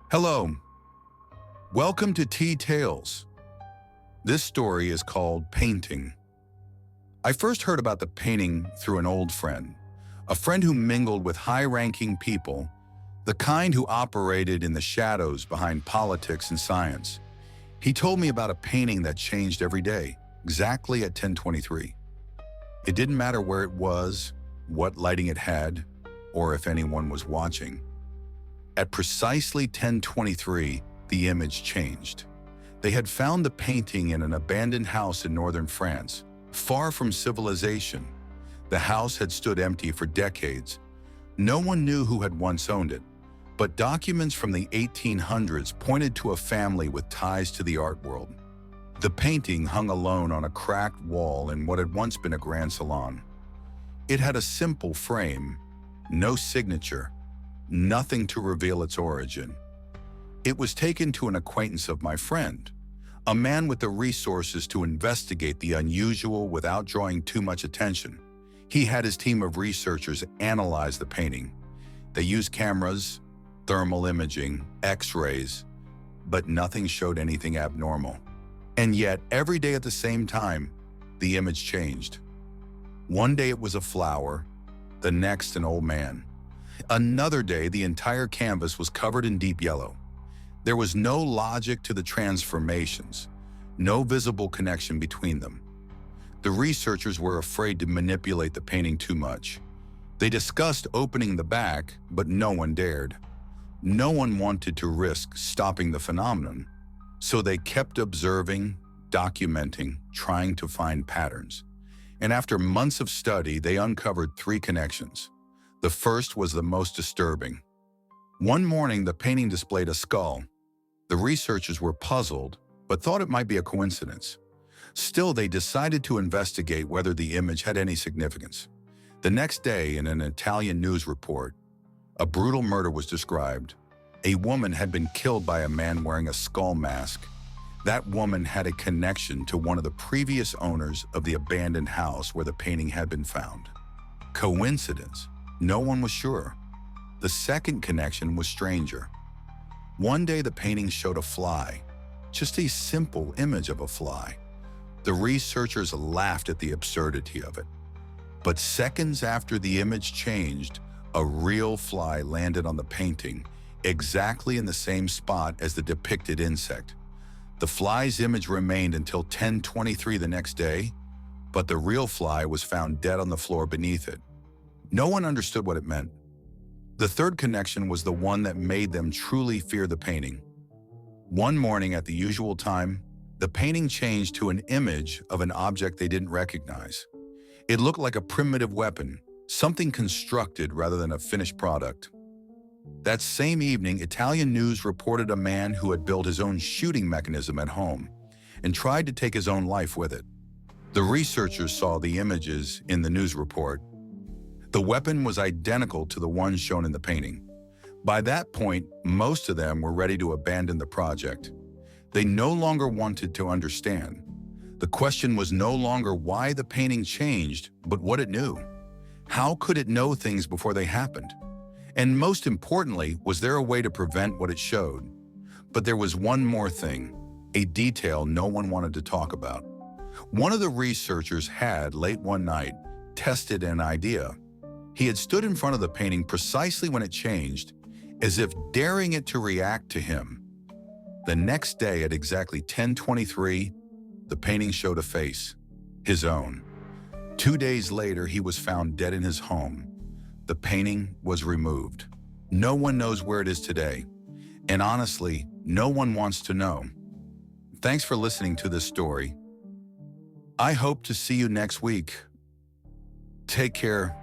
Hello, welcome to TTales. This story is called Painting. I first heard about the painting through an old friend, a friend who mingled with high-ranking people, the kind who operated in the shadows behind politics and science. He told me about a painting that changed every day, exactly at 10:23. It didn't matter where it was, what lighting it had, or if anyone was watching. At precisely 10:23, the image changed. They had found the painting in an abandoned house in northern France, far from civilization. The house had stood empty for decades. No one knew who had once owned it, but documents from the 1800s pointed to a family with ties to the art world. The painting hung alone on a cracked wall in what had once been a grand salon. It had a simple frame, no signature, nothing to reveal its origin. It was taken to an acquaintance of my friend, a man with the resources to investigate the unusual without drawing too much attention. He had his team of researchers analyze the painting. They used cameras, thermal imaging, X-rays, but nothing showed anything abnormal. And yet, every day at the same time, the image changed. One day it was a flower, the next an old man. Another day, the entire canvas was covered in deep yellow. There was no logic to the transformations, no visible connection between them. The researchers were afraid to manipulate the painting too much. They discussed opening the back, but no one dared. No one wanted to risk stopping the phenomenon, so they kept observing, documenting, trying to find patterns. And after months of study, they uncovered 3 connections. The first was the most disturbing. One morning, the painting displayed a skull. The researchers were puzzled, but thought it might be a coincidence. Still, they decided to investigate whether the image had any significance. The next day, in an Italian news report, a brutal murder was described. A woman had been killed by a man wearing a skull mask. That woman had a connection to one of the previous owners of the abandoned house where the painting had been found. Coincidence? No one was sure. The second connection was stranger. One day the painting showed a fly, just a simple image of a fly. The researchers laughed at the absurdity of it. But seconds after the image changed, a real fly landed on the painting, exactly in the same spot as the depicted insect. The fly's image remained until 10:23 the next day, but the real fly was found dead on the floor beneath it. No one understood what it meant. The third connection was the one that made them truly fear the painting. One morning at the usual time, the painting changed to an image of an object they didn't recognize. It looked like a primitive weapon, something constructed rather than a finished product. That same evening, Italian news reported a man who had built his own shooting mechanism at home and tried to take his own life with it. The researchers saw the images in the news report. The weapon was identical to the one shown in the painting. By that point, most of them were ready to abandon the project. They no longer wanted to understand. The question was no longer why the painting changed, but what it knew. How could it know things before they happened? And most importantly, was there a way to prevent what it showed? But there was one more thing, a detail no one wanted to talk about. One of the researchers had, late one night, tested an idea. He had stood in front of the painting precisely when it changed, as if daring it to react to him. The next day at exactly 10:23, the painting showed a face, his own. 2 days later, he was found dead in his home. The painting was removed. No one knows where it is today, and honestly, no one wants to know. Thanks for listening to this story. I hope to see you next week. Take care.